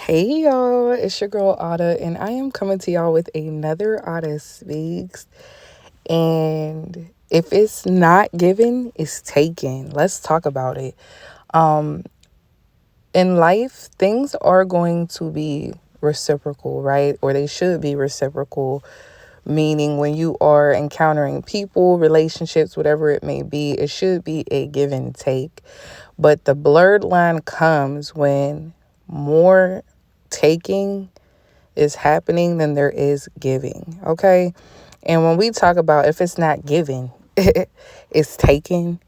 Hey y'all, it's your girl Auda, and I am coming to y'all with another Auda Speaks. And if it's not given, it's taken. Let's talk about it. Um, in life, things are going to be reciprocal, right? Or they should be reciprocal, meaning when you are encountering people, relationships, whatever it may be, it should be a give and take. But the blurred line comes when more taking is happening than there is giving. Okay. And when we talk about if it's not given, it's taken.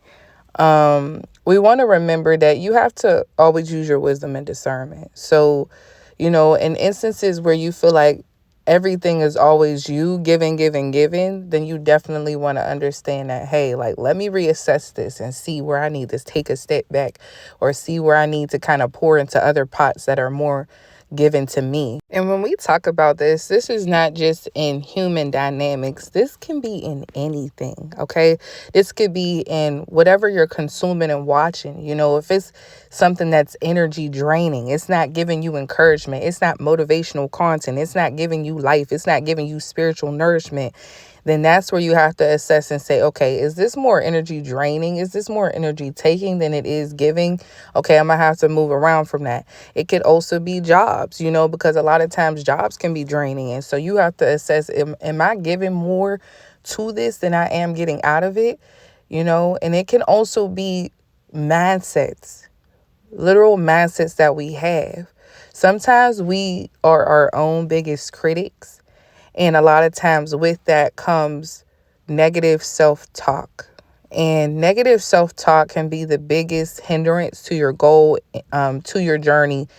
We want to remember that you have to always use your wisdom and discernment. So, in instances where you feel like everything is always you giving, giving, giving, then you definitely want to understand that, hey, like, let me reassess this and see where I need to take a step back or see where I need to kind of pour into other pots that are more given to me. And when we talk about this is not just in human dynamics. This can be in anything, okay? This could be in whatever you're consuming and watching. If it's something that's energy draining, it's not giving you encouragement, it's not motivational content, it's not giving you life, it's not giving you spiritual nourishment, then that's where you have to assess and say, okay, is this more energy draining? Is this more energy taking than it is giving? Okay, I'm going to have to move around from that. It could also be jobs, because a lot of times jobs can be draining. And so you have to assess, am I giving more to this than I am getting out of it? And it can also be mindsets, literal mindsets that we have. Sometimes we are our own biggest critics. And a lot of times with that comes negative self-talk. And negative self-talk can be the biggest hindrance to your goal, to your journey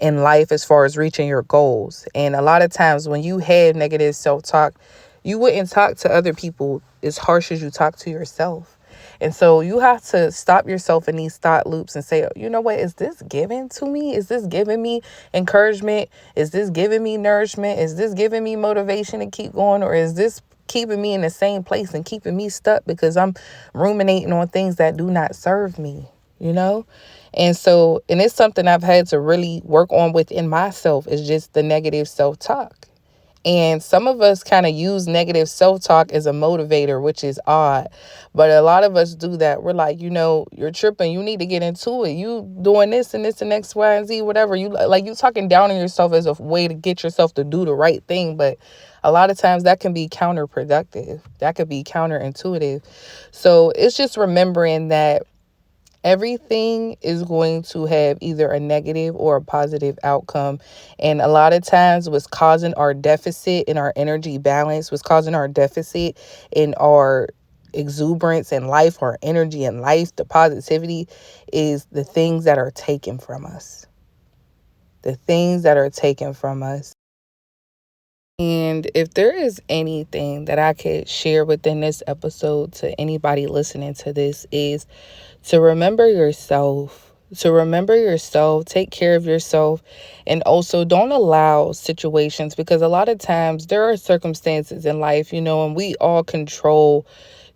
in life as far as reaching your goals. And a lot of times when you have negative self-talk, you wouldn't talk to other people as harsh as you talk to yourself. And so you have to stop yourself in these thought loops and say, you know what, is this given to me? Is this giving me encouragement? Is this giving me nourishment? Is this giving me motivation to keep going? Or is this keeping me in the same place and keeping me stuck because I'm ruminating on things that do not serve me, you know? And it's something I've had to really work on within myself is just the negative self-talk. And some of us kind of use negative self-talk as a motivator, which is odd. But a lot of us do that. We're like, you're tripping. You need to get into it. You doing this and this and X, Y, and Z, whatever. You talking down on yourself as a way to get yourself to do the right thing. But a lot of times that can be counterproductive. That could be counterintuitive. So it's just remembering that everything is going to have either a negative or a positive outcome. And a lot of times what's causing our deficit in our energy balance, what's causing our deficit in our exuberance in life, our energy in life, the positivity is the things that are taken from us. The things that are taken from us. And if there is anything that I could share within this episode to anybody listening to this is to remember yourself. To remember yourself, take care of yourself, and also don't allow situations, because a lot of times there are circumstances in life, and we all control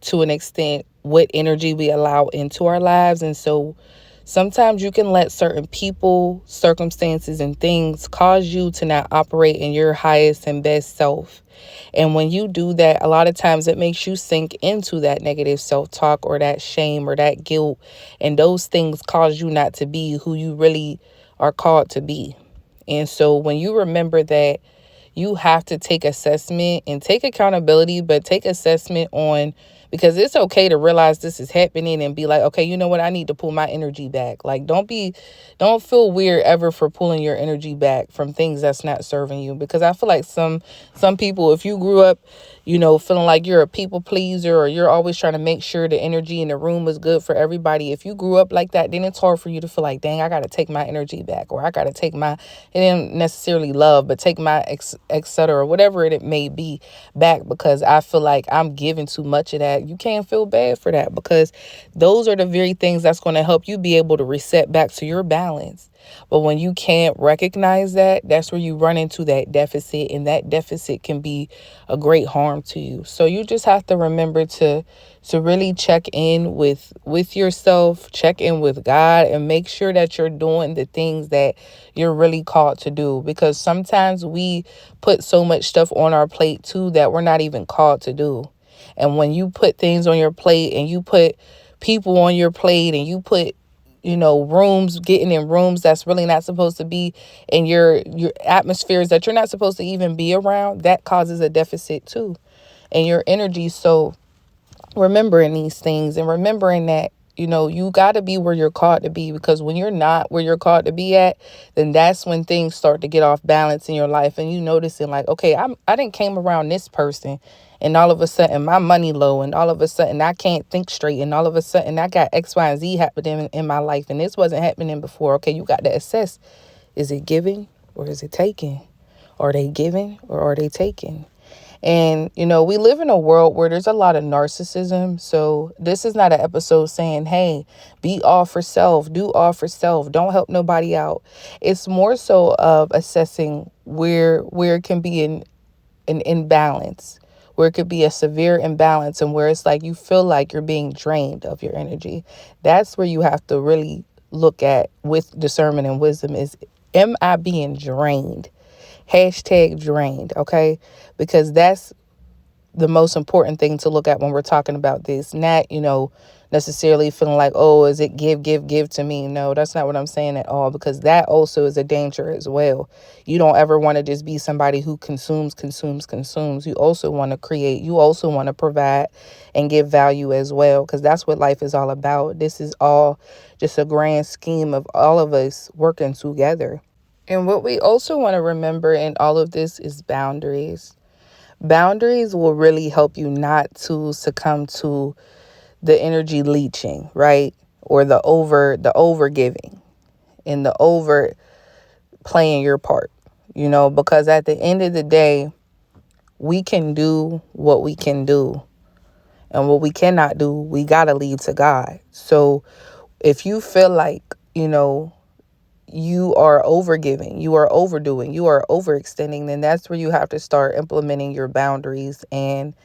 to an extent what energy we allow into our lives. And so sometimes you can let certain people, circumstances, and things cause you to not operate in your highest and best self. And when you do that, a lot of times it makes you sink into that negative self-talk or that shame or that guilt. And those things cause you not to be who you really are called to be. And so when you remember that, you have to take assessment and take accountability, but take assessment on, because it's okay to realize this is happening and be like, okay, you know what? I need to pull my energy back. Like, don't feel weird ever for pulling your energy back from things that's not serving you. Because I feel like some people, if you grew up, feeling like you're a people pleaser or you're always trying to make sure the energy in the room is good for everybody. If you grew up like that, then it's hard for you to feel like, dang, I got to take my energy back, or I got to take my, it didn't necessarily love, but take my etc., whatever it may be back, because I feel like I'm giving too much of that. back. You can't feel bad for that, because those are the very things that's going to help you be able to reset back to your balance. But when you can't recognize that, that's where you run into that deficit, and that deficit can be a great harm to you. So you just have to remember to really check in with yourself, check in with God, and make sure that you're doing the things that you're really called to do, because sometimes we put so much stuff on our plate too that we're not even called to do. And when you put things on your plate, and you put people on your plate, and you put getting in rooms that's really not supposed to be in your atmospheres that you're not supposed to even be around, that causes a deficit too in your energy. So remembering these things, and remembering that you got to be where you're called to be, because when you're not where you're called to be at, then that's when things start to get off balance in your life, and you noticing like, okay, I didn't came around this person, and all of a sudden my money low, and all of a sudden I can't think straight, and all of a sudden I got X, Y, and Z happening in my life, and this wasn't happening before. Okay, you got to assess, is it giving or is it taking? Are they giving or are they taking? And, we live in a world where there's a lot of narcissism. So this is not an episode saying, hey, be all for self, do all for self, don't help nobody out. It's more so of assessing where it can be an imbalance, where it could be a severe imbalance, and where it's like you feel like you're being drained of your energy. That's where you have to really look at with discernment and wisdom is, am I being drained? Hashtag drained, okay? Because that's the most important thing to look at when we're talking about this. Not, necessarily feeling like, oh, is it give to me? No, that's not what I'm saying at all, because that also is a danger as well. You don't ever want to just be somebody who consumes. You also want to create. You also want to provide and give value as well, because that's what life is all about. This is all just a grand scheme of all of us working together. And what we also want to remember in all of this is boundaries. Boundaries will really help you not to succumb to the energy leeching, right? Or the over giving, and the over playing your part, because at the end of the day, we can do what we can do, and what we cannot do, we got to leave to God. So if you feel like, you are overgiving, you are overdoing, you are overextending, then that's where you have to start implementing your boundaries. And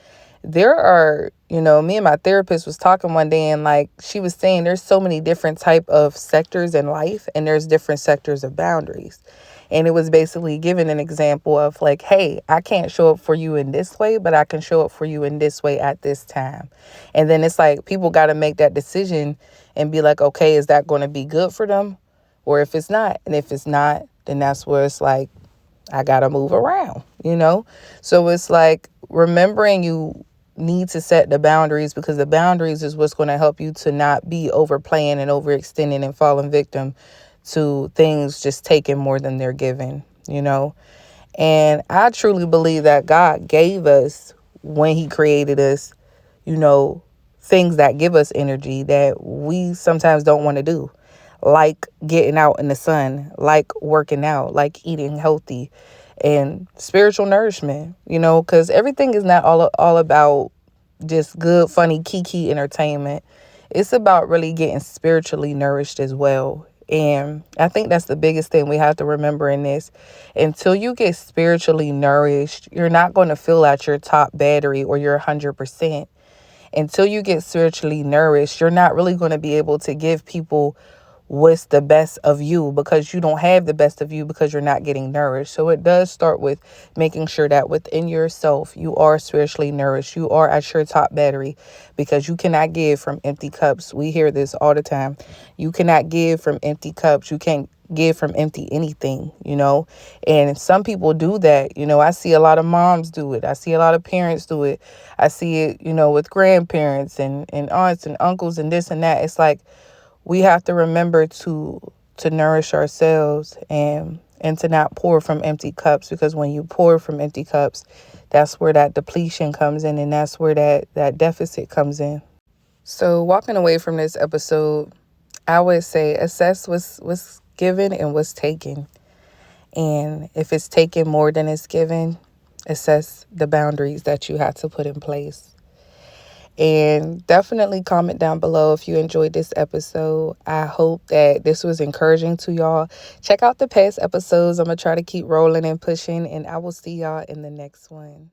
there are, me and my therapist was talking one day, and like she was saying, there's so many different type of sectors in life, and there's different sectors of boundaries. And it was basically giving an example of like, hey, I can't show up for you in this way, but I can show up for you in this way at this time. And then it's like people got to make that decision and be like, okay, is that going to be good for them? Or if it's not, and if it's not, then that's where it's like, I got to move around. So it's like remembering you need to set the boundaries, because the boundaries is what's going to help you to not be overplaying and overextending and falling victim to things just taking more than they're given. And I truly believe that God gave us, when he created us, you know, things that give us energy that we sometimes don't want to do, like getting out in the sun, like working out, like eating healthy, and spiritual nourishment, because everything is not all about just good, funny, kiki entertainment. It's about really getting spiritually nourished as well. And I think that's the biggest thing we have to remember in this. Until you get spiritually nourished, you're not going to feel at your top battery or your 100%. Until you get spiritually nourished, you're not really going to be able to give people what's the best of you, because you don't have the best of you because you're not getting nourished. So it does start with making sure that within yourself, you are spiritually nourished. You are at your top battery, because you cannot give from empty cups. We hear this all the time. You cannot give from empty cups. You can't give from empty anything. And some people do that. I see a lot of moms do it. I see a lot of parents do it. I see it, with grandparents and aunts and uncles and this and that. It's like, we have to remember to nourish ourselves and to not pour from empty cups, because when you pour from empty cups, that's where that depletion comes in, and that's where that deficit comes in. So walking away from this episode, I would say assess what's given and what's taken. And if it's taken more than it's given, assess the boundaries that you have to put in place. And definitely comment down below if you enjoyed this episode. I hope that this was encouraging to y'all. Check out the past episodes. I'm going to try to keep rolling and pushing, and I will see y'all in the next one.